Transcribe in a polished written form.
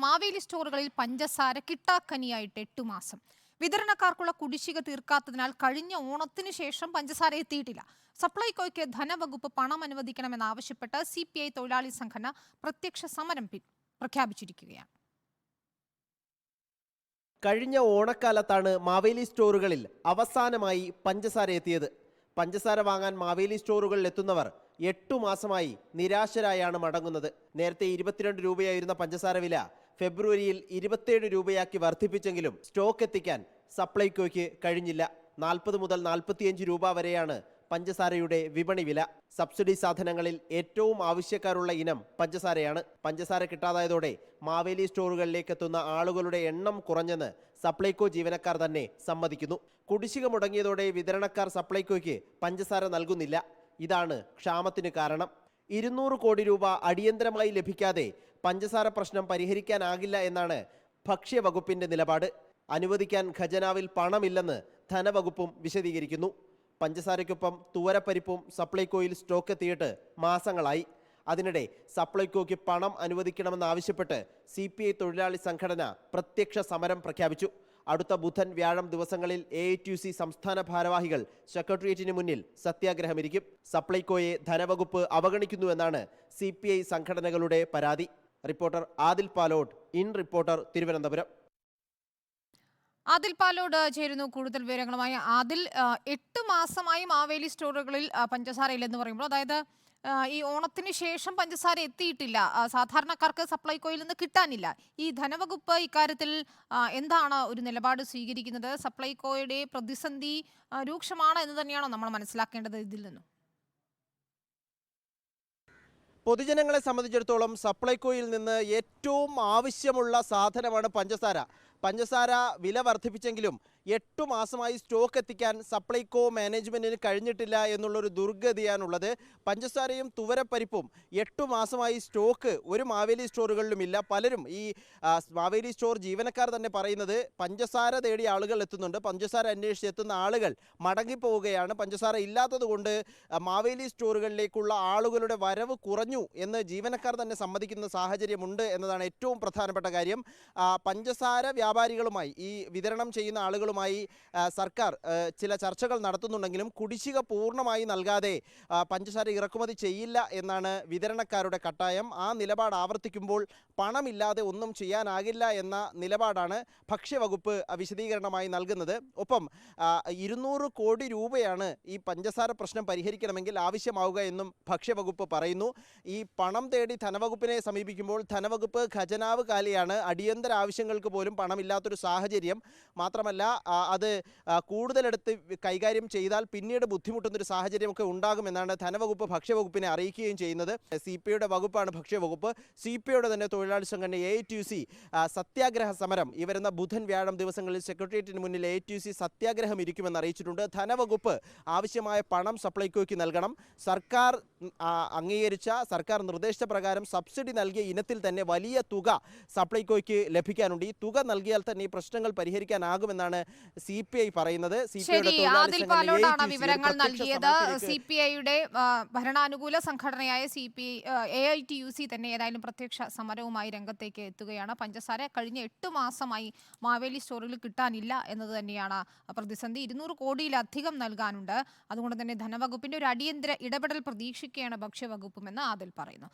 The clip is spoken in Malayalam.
മാവേലി സ്റ്റോറുകളിൽ പഞ്ചസാര കിട്ടാക്കനിയായിട്ട് 8 മാസം. വിതരണക്കാർക്കുള്ള കുടിശ്ശിക തീർക്കാത്തതിനാൽ കഴിഞ്ഞ ഓണത്തിന് ശേഷം പഞ്ചസാര എത്തിയിട്ടില്ല. സപ്ലൈകോയ്ക്ക് ധനവകുപ്പ് പണം അനുവദിക്കണമെന്നാവശ്യപ്പെട്ട് CPI തൊഴിലാളി സംഘടന പ്രത്യക്ഷ സമരം പ്രഖ്യാപിച്ചിരിക്കുകയാണ്. കഴിഞ്ഞ ഓണക്കാലത്താണ് മാവേലി സ്റ്റോറുകളിൽ അവസാനമായി പഞ്ചസാര എത്തിയത്. പഞ്ചസാര വാങ്ങാൻ മാവേലി സ്റ്റോറുകളിൽ എത്തുന്നവർ 8 മാസമായി നിരാശരായാണ് മടങ്ങുന്നത്. നേരത്തെ 22 രൂപയായിരുന്ന പഞ്ചസാര വില ഫെബ്രുവരിയിൽ 27 രൂപയാക്കി വർദ്ധിപ്പിച്ചെങ്കിലും സ്റ്റോക്ക് എത്തിക്കാൻ സപ്ലൈകോയ്ക്ക് കഴിഞ്ഞില്ല. 40 മുതൽ 45 രൂപ വരെയാണ് പഞ്ചസാരയുടെ വിപണി വില. സബ്സിഡി സാധനങ്ങളിൽ ഏറ്റവും ആവശ്യക്കാരുള്ള ഇനം പഞ്ചസാരയാണ്. പഞ്ചസാര കിട്ടാതായതോടെ മാവേലി സ്റ്റോറുകളിലേക്ക് എത്തുന്ന ആളുകളുടെ എണ്ണം കുറഞ്ഞെന്ന് സപ്ലൈകോ ജീവനക്കാർ തന്നെ സമ്മതിക്കുന്നു. കുടിശ്ശിക മുടങ്ങിയതോടെ വിതരണക്കാർ സപ്ലൈകോയ്ക്ക് പഞ്ചസാര നൽകുന്നില്ല. ഇതാണ് ക്ഷാമത്തിന് കാരണം. 200 കോടി രൂപ അടിയന്തരമായി ലഭിക്കാതെ പഞ്ചസാര പ്രശ്നം പരിഹരിക്കാനാകില്ല എന്നാണ് ഭക്ഷ്യവകുപ്പിന്റെ നിലപാട്. അനുവദിക്കാൻ ഖജനാവിൽ പണമില്ലെന്ന് ധനവകുപ്പും വിശദീകരിക്കുന്നു. പഞ്ചസാരയ്ക്കൊപ്പം തുവരപ്പരിപ്പും സപ്ലൈകോയിൽ സ്റ്റോക്ക് എത്തിയിട്ട് മാസങ്ങളായി. അതിനിടെ സപ്ലൈകോയ്ക്ക് പണം അനുവദിക്കണമെന്നാവശ്യപ്പെട്ട് CPI തൊഴിലാളി സംഘടന പ്രത്യക്ഷ സമരം പ്രഖ്യാപിച്ചു. അടുത്ത ബുധൻ വ്യാഴം ദിവസങ്ങളിൽ AITUC സംസ്ഥാന ഭാരവാഹികൾ സെക്രട്ടേറിയറ്റിന് മുന്നിൽ സത്യാഗ്രഹമിരിക്കും. സപ്ലൈകോയെ ധനവകുപ്പ് അവഗണിക്കുന്നുവെന്നാണ് CPI സംഘടനകളുടെ പരാതി. Reporter Adil Palode, in reporter, Thiruvananthapuram. Adil Palode ചേരുന്നു കൂടുതൽ വിവരങ്ങളുമായി. ആദിൽ, 8 മാസമായി മാവേലി സ്റ്റോറുകളിൽ പഞ്ചസാര ഇല്ലെന്ന് പറയുമ്പോൾ, അതായത് ഈ ഓണത്തിന് ശേഷം പഞ്ചസാര എത്തിയിട്ടില്ല, സാധാരണക്കാർക്ക് സപ്ലൈകോയിൽ നിന്ന് കിട്ടാനില്ല. ഈ ധനവകുപ്പ് ഇക്കാര്യത്തിൽ എന്താണ് ഒരു നിലപാട് സ്വീകരിക്കുന്നത്? സപ്ലൈകോയുടെ പ്രതിസന്ധി രൂക്ഷമാണ് എന്ന് തന്നെയാണോ നമ്മൾ മനസ്സിലാക്കേണ്ടത് ഇതിൽ നിന്നും? പൊതുജനങ്ങളെ സംബന്ധിച്ചിടത്തോളം സപ്ലൈകോയിൽ നിന്ന് ഏറ്റവും ആവശ്യമുള്ള സാധനമാണ് പഞ്ചസാര. പഞ്ചസാര വില വർദ്ധിപ്പിച്ചെങ്കിലും 8 മാസമായി സ്റ്റോക്ക് എത്തിക്കാൻ സപ്ലൈകോ മാനേജ്മെൻറ്റിന് കഴിഞ്ഞിട്ടില്ല എന്നുള്ളൊരു ദുർഗതിയാണുള്ളത്. പഞ്ചസാരയും തുവരപ്പരിപ്പും 8 മാസമായി സ്റ്റോക്ക് ഒരു മാവേലി സ്റ്റോറുകളിലുമില്ല. പലരും ഈ മാവേലി സ്റ്റോർ ജീവനക്കാർ തന്നെ പറയുന്നത് പഞ്ചസാര തേടി ആളുകൾ എത്തുന്നുണ്ട്, പഞ്ചസാര അന്വേഷിച്ച് എത്തുന്ന ആളുകൾ മടങ്ങിപ്പോവുകയാണ്. പഞ്ചസാര ഇല്ലാത്തത് കൊണ്ട് മാവേലി സ്റ്റോറുകളിലേക്കുള്ള ആളുകളുടെ വരവ് കുറഞ്ഞു എന്ന് ജീവനക്കാർ തന്നെ സമ്മതിക്കുന്ന സാഹചര്യമുണ്ട് എന്നതാണ് ഏറ്റവും പ്രധാനപ്പെട്ട കാര്യം. പഞ്ചസാര വ്യാപാരികളുമായി, ഈ വിതരണം ചെയ്യുന്ന ആളുകളുമായി സർക്കാർ ചില ചർച്ചകൾ നടത്തുന്നുണ്ടെങ്കിലും കുടിശ്ശിക പൂർണ്ണമായി നൽകാതെ പഞ്ചസാര ഇറക്കുമതി ചെയ്യില്ല എന്നാണ് വിതരണക്കാരുടെ കട്ടായം. ആ നിലപാട് ആവർത്തിക്കുമ്പോൾ പണമില്ലാതെ ഒന്നും ചെയ്യാനാകില്ല എന്ന നിലപാടാണ് ഭക്ഷ്യവകുപ്പ് വിശദീകരണമായി നൽകുന്നത്. ഒപ്പം 200 കോടി രൂപയാണ് ഈ പഞ്ചസാര പ്രശ്നം പരിഹരിക്കണമെങ്കിൽ ആവശ്യമാവുക എന്നും ഭക്ഷ്യവകുപ്പ് പറയുന്നു. ഈ പണം തേടി ധനവകുപ്പിനെ സമീപിക്കുമ്പോൾ ധനവകുപ്പ് ഖജനാവ് കാലിയാണ്. അടിയന്തര ആവശ്യങ്ങൾക്ക് പോലും പണമില്ലാത്തൊരു സാഹചര്യം. മാത്രമല്ല അത് കൂടുതലെടുത്ത് കൈകാര്യം ചെയ്താൽ പിന്നീട് ബുദ്ധിമുട്ടുന്നൊരു സാഹചര്യമൊക്കെ ഉണ്ടാകുമെന്നാണ് ധനവകുപ്പ് ഭക്ഷ്യവകുപ്പിനെ അറിയിക്കുകയും ചെയ്യുന്നത്. CPIയുടെ വകുപ്പാണ് ഭക്ഷ്യവകുപ്പ്. CPIയുടെ തന്നെ തൊഴിലാളി സംഘടന AITUC സത്യാഗ്രഹ സമരം ഈ വരുന്ന ബുധൻ വ്യാഴം ദിവസങ്ങളിൽ സെക്രട്ടേറിയറ്റിന് മുന്നിൽ AITUC സത്യാഗ്രഹം ഇരിക്കുമെന്ന് അറിയിച്ചിട്ടുണ്ട്. ധനവകുപ്പ് ആവശ്യമായ പണം സപ്ലൈകോയ്ക്ക് നൽകണം. സർക്കാർ അംഗീകരിച്ച, സർക്കാർ നിർദ്ദേശപ്രകാരം സബ്സിഡി നൽകിയ ഇനത്തിൽ തന്നെ വലിയ തുക സപ്ലൈകോയ്ക്ക് ലഭിക്കാനുണ്ട്. ഈ തുക നൽകിയാൽ തന്നെ ഈ പ്രശ്നങ്ങൾ പരിഹരിക്കാനാകുമെന്നാണ് CPI പറയുന്നത്. ആദിൽ പാലോടാണ് വിവരങ്ങൾ നൽകിയത്. CPIയുടെ ഭരണാനുകൂല സംഘടനയായ AITUC തന്നെ ഏതായാലും പ്രത്യക്ഷ സമരവുമായി രംഗത്തേക്ക് എത്തുകയാണ്. പഞ്ചസാര കഴിഞ്ഞ 8 മാസമായി മാവേലി സ്റ്റോറിൽ കിട്ടാനില്ല എന്നത് തന്നെയാണ് പ്രതിസന്ധി. 200 കോടിയിലധികം നൽകാനുണ്ട്. അതുകൊണ്ട് തന്നെ ധനവകുപ്പിന്റെ ഒരു അടിയന്തര ഇടപെടൽ പ്രതീക്ഷിക്കുകയാണ് ഭക്ഷ്യവകുപ്പുമെന്ന് ആദിൽ പറയുന്നു.